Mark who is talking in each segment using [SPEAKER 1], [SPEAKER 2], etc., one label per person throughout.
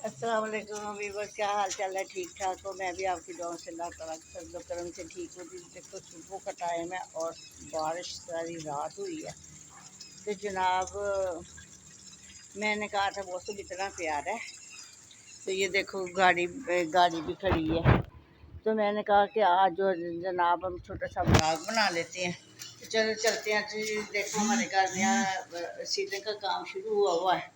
[SPEAKER 1] अस्सलाम वालेकुम वीवर, क्या हाल चाल है? ठीक ठाक हो? मैं भी आपकी दुआ से अल्लाह ताला के फजल करम से ठीक हूँ। देखो सुबह का टाइम है और बारिश सारी रात हुई है। तो जनाब मैंने कहा था मौसम इतना प्यारा है, तो ये देखो गाड़ी गाड़ी भी खड़ी है। तो मैंने कहा कि आज जो जनाब हम छोटा सा ब्लॉग बना लेते हैं। तो चलो चलते हैं जी। देखो हमारे घर में यहाँ सीलिंग का काम शुरू हुआ है।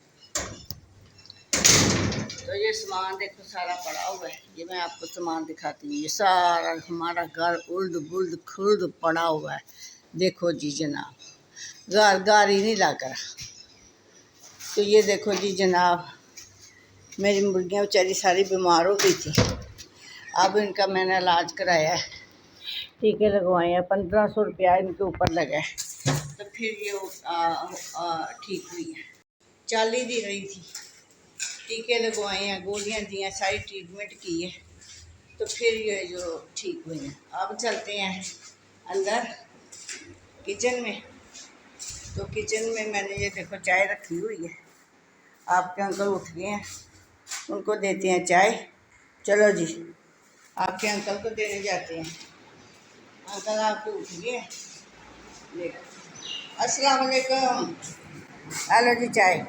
[SPEAKER 1] तो ये सामान देखो सारा पड़ा हुआ है। ये मैं आपको सामान दिखाती हूँ। ये सारा हमारा घर उल्द बुल्द खुल्द पड़ा हुआ है। देखो जी जनाब, घर ही नहीं लग रहा। तो ये देखो जी जनाब, मेरी मुर्गियाँ बेचारी सारी बीमार हो गई थी। अब इनका मैंने इलाज कराया है, टीके लगवाए हैं। 1500 रुपया इनके ऊपर लगा है। तो फिर ये ठीक हुई है। 40 दी रही थी, टीके लगवाए हैं, गोलियाँ दी हैं, सारी ट्रीटमेंट की है। तो फिर ये जो ठीक हुई हैं। अब चलते हैं अंदर किचन में। तो किचन में मैंने ये देखो चाय रखी हुई है। आपके अंकल उठ गए हैं, उनको देते हैं चाय। चलो जी, आपके अंकल को देने जाते हैं। अंकल आपके उठ गए हैं। देखो अस्सलाम वालेकुम। हेलो जी चाय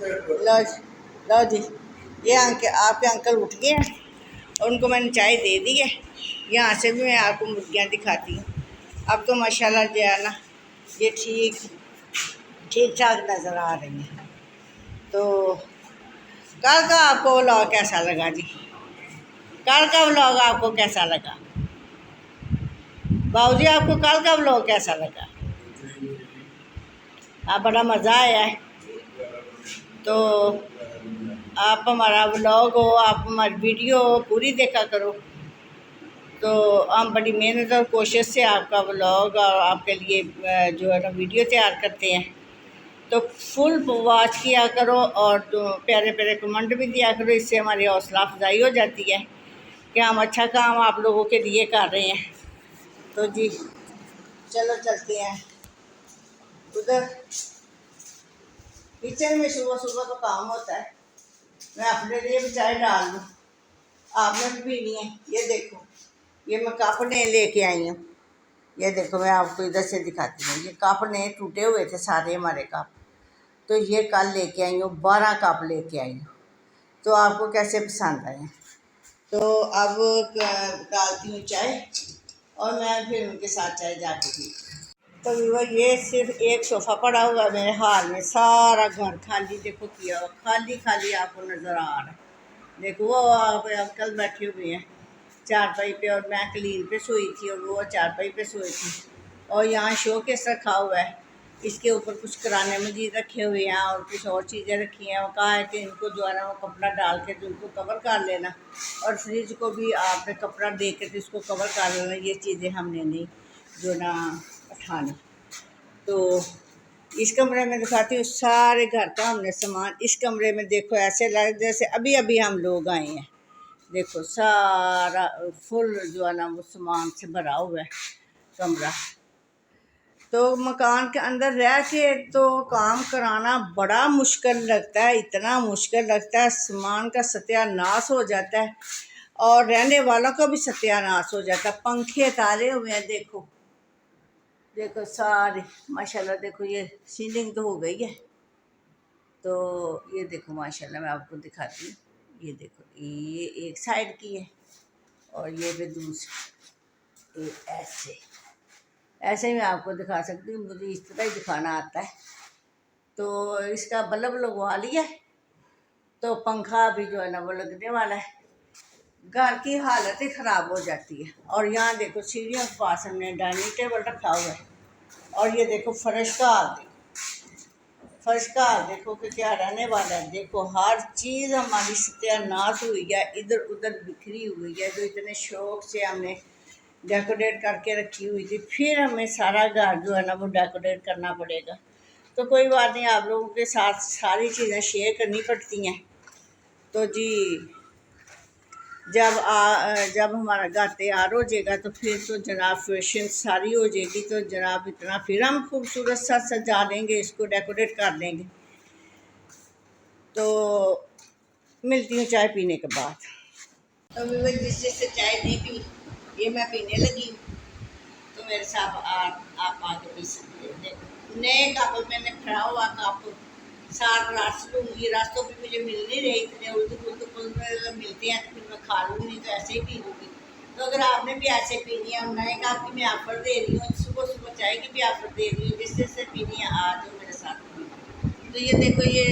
[SPEAKER 1] लो जी, लो जी। ये आपके अंकल उठ गए हैं और उनको मैंने चाय दे दी है। यहाँ से भी मैं आपको मुर्गियाँ दिखाती हूँ। अब तो माशाल्लाह जो है ना, ये ठीक ठीक ठाक नज़र आ रही हैं। तो कल का आपको व्लॉग कैसा लगा जी? कल का व्लॉग आपको कैसा लगा? बाबूजी आपको कल का व्लॉग कैसा लगा? आप बड़ा मज़ा आया है। तो आप हमारा व्लॉग हो, आप हमारी वीडियो पूरी देखा करो। तो हम बड़ी मेहनत और कोशिश से आपका व्लॉग और आपके लिए जो है ना वीडियो तैयार करते हैं। तो फुल वॉच किया करो और तो प्यारे प्यारे कमेंट भी दिया करो। इससे हमारी हौसला अफजाई हो जाती है कि हम अच्छा काम आप लोगों के लिए कर रहे हैं। तो जी चलो चलते हैं उधर किचन में। सुबह सुबह तो काम होता है। मैं अपने लिए भी चाय डाल दूँ, आपने भी पीनी है। ये देखो, ये मैं कप ने लेके आई हूँ। ये देखो मैं आपको इधर से दिखाती हूँ। ये कप ने टूटे हुए थे सारे हमारे कप। तो ये कल लेके आई हूँ, 12 कप लेके आई हूँ। तो आपको कैसे पसंद आए? तो अब डालती हूँ चाय और मैं फिर उनके साथ चाय जाके पी। तो वो ये सिर्फ एक सोफ़ा पड़ा हुआ है मेरे हाल में। सारा घर खाली देखो किया हुआ, खाली खाली आपको नज़र आ रहा है। देखो वो आप अंकल बैठे हुए हैं चारपाई पे और मैं क्लीन पे सोई थी और वो चारपाई पे सोई थी। और यहाँ शो केस रखा हुआ है, इसके ऊपर कुछ कराने मजीद रखे हुए हैं और कुछ और चीज़ें रखी हैं। वो कहा है कि इनको जो है ना वो कपड़ा डाल के तो उनको कवर कर लेना, और फ्रिज को भी आपने कपड़ा दे के तो इसको कवर कर लेना। ये चीज़ें हमने नहीं जो ना उठानी। तो इस कमरे में दिखाती हूँ सारे घर का हमने सामान। इस कमरे में देखो ऐसे लग जैसे अभी अभी हम लोग आए हैं। देखो सारा फुल जो है ना वो सामान से भरा हुआ है कमरा। तो मकान के अंदर रह के तो काम कराना बड़ा मुश्किल लगता है, इतना मुश्किल लगता है, सामान का सत्यानाश हो जाता है और रहने वालों का भी सत्यानाश हो जाता है। पंखे तारे हुए हैं, देखो देखो सारे माशाल्लाह। देखो ये सीलिंग तो हो गई है। तो ये देखो माशाल्लाह मैं आपको दिखाती हूँ। ये देखो ये एक साइड की है और ये भी दूसरी। ऐसे ऐसे ही मैं आपको दिखा सकती हूँ, मुझे इस तरह ही दिखाना आता है। तो इसका बल्ब लगवा लिया, तो पंखा भी जो है ना वो लगने वाला है। घर की हालत ही ख़राब हो जाती है। और यहाँ देखो सीढ़ियों के पास हमने डाइनिंग टेबल रखा हुआ है। और ये देखो फर्श का हाल देखो, फर्श का हाल देखो कि क्या रहने वाला है। देखो हर चीज़ हमारी सत्यानाश हुई है, इधर उधर बिखरी हुई है। जो इतने शौक से हमने डेकोरेट करके रखी हुई थी, फिर हमें सारा घर जो है ना वो डेकोरेट करना पड़ेगा। तो कोई बात नहीं, आप लोगों के साथ सारी चीज़ें शेयर करनी पड़ती हैं। तो जी जब हमारा घर तैयार हो जाएगा तो फिर तो जनाब फिनिशिंग सारी हो जाएगी। तो जनाब इतना फिर हम खूबसूरत सा सजा देंगे, इसको डेकोरेट कर देंगे। तो मिलती हूँ चाय पीने के बाद। तो अभी मैं जिससे चाय नहीं पी, ये मैं पीने लगी हूँ। तो मेरे साथ आप आके पी सकते हैं। देखो नए कप मैंने खड़ा हुआ कप साथ रस लूँगी, रस तो भी मुझे मिल नहीं रही, इतने उल्टू मिलते हैं तो फिर मैं खा लूँगी, तो ऐसे ही पी लूँगी। तो अगर आपने भी ऐसे पीनी है, नए कप की मैं ऑफर दे रही हूँ, सुबह सुबह चाय की भी ऑफर दे रही हूँ, जिससे पीनी है आ जाओ मेरे साथ। तो ये देखो ये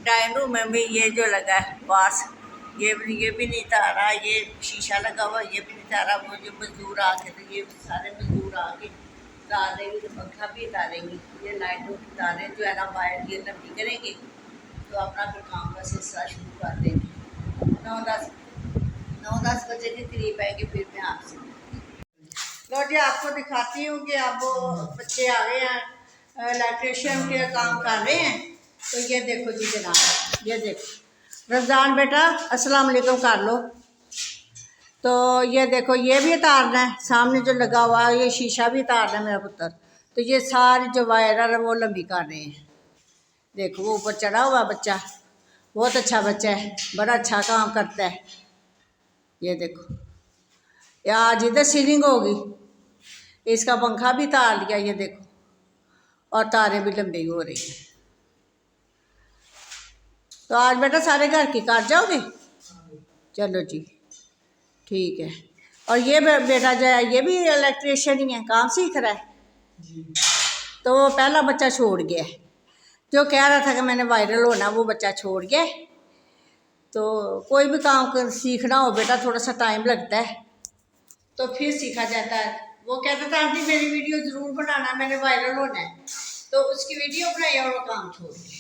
[SPEAKER 1] डाइनिंग रूम में भी ये जो लगा है बास, ये भी नहीं तारा, ये शीशा लगा हुआ, ये भी नहीं तारा। वो जो मजदूर आके तो ये सारे मजदूर आके तार देंगे, तो पंखा भी तारेंगे। ये लाइटों की तारें जो है ना वायर ये लंबी करेंगे, तो अपना फिर काम का सिलसिला शुरू कर देंगे। 9-10 बजे के करीब आएंगे, फिर मैं आपसे लो जी आपको दिखाती हूँ कि अब वो बच्चे आ गए हैं, इलेक्ट्रिशियन के काम कर रहे हैं। तो ये देखो जी जनाब, ये देखो रमज़ान बेटा अस्सलाम वालेकुम कर लो। तो ये देखो ये भी उतारना है, सामने जो लगा हुआ है ये शीशा भी उतारना है मेरा पुत्र। तो ये सारी जो वायर है वो लंबी कर रहे हैं। देखो वो ऊपर चढ़ा हुआ बच्चा, बहुत अच्छा बच्चा है, बड़ा अच्छा काम करता है। ये देखो आज इधर सीलिंग होगी, इसका पंखा भी तार लिया, ये देखो, और तारें भी लंबी हो रही हैं। तो आज बेटा सारे घर की कर जाओगे? चलो जी ठीक है। और ये बेटा जो है ये भी इलेक्ट्रिशियन ही है, काम सीख रहा है। तो वो पहला बच्चा छोड़ गया, जो कह रहा था कि मैंने वायरल होना, वो बच्चा छोड़ गया। तो कोई भी काम सीखना हो बेटा थोड़ा सा टाइम लगता है, तो फिर सीखा जाता है। वो कहता था आंटी मेरी वीडियो ज़रूर बनाना, मैंने वायरल होना है, तो उसकी वीडियो बनाई और वो काम छोड़ दिया।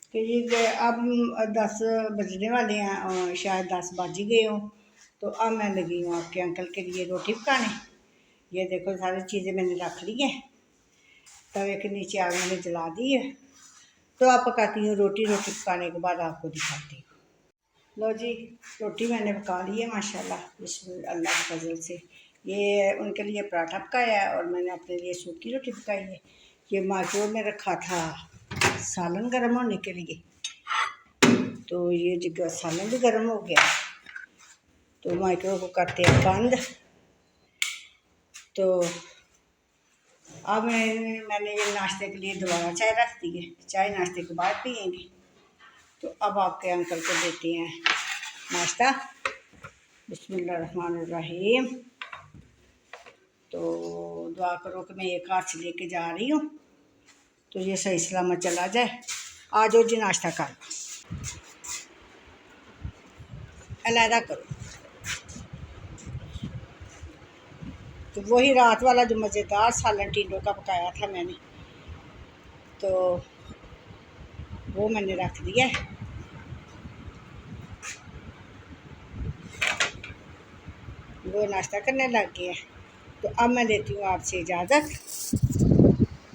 [SPEAKER 1] कि जी अब 10 बजने वाले हैं और शायद 10 बज ही गए हों। तो अब मैं लगी हूँ आपके अंकल के लिए रोटी पकाने। ये देखो सारी चीज़ें मैंने रख ली हैं, तवे के नीचे आग मैंने जला दी है। तो आप पकाती हूँ रोटी, रोटी पकाने के बाद आपको दिखाती हूँ। लो जी रोटी मैंने पका ली है माशाल्लाह, बिस्मिल्लाह अल्लाह के फजल से। ये उनके लिए पराठा पकाया है और मैंने अपने लिए सूखी रोटी पकाई है। ये माइक्रोवेव में रखा था सालन गर्म होने के लिए, तो ये जो सालन भी गर्म हो गया, तो माइक्रोवेव को करते हैं बंद। तो अब मैंने ये नाश्ते के लिए दोबारा चाय रख दी है, चाय नाश्ते के बाद पियेंगे। तो अब आपके अंकल को देते हैं नाश्ता। बिस्मिल्लाहिर्रहमानिर्रहीम। तो दुआ करो कि मैं एक हाथ से लेके जा रही हूँ, तो ये सही सलामत चला जाए। आ जाओ जी नाश्ता कर, अलहदा करो। तो वही रात वाला जो मज़ेदार सालन टिंडों का पकाया था मैंने, तो वो मैंने रख दिया है। वो नाश्ता करने लग गया है। तो अब मैं देती हूँ आपसे इजाज़त।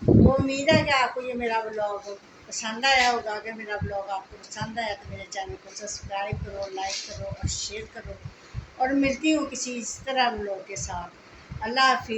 [SPEAKER 1] तो उम्मीद है कि आपको ये मेरा ब्लॉग पसंद आया होगा। अगर मेरा ब्लॉग आपको पसंद आया तो मेरे चैनल को सब्सक्राइब करो, लाइक करो और शेयर करो। और मिलती हूँ किसी इस तरह ब्लॉग के साथ। अल्लाह हाफिज़।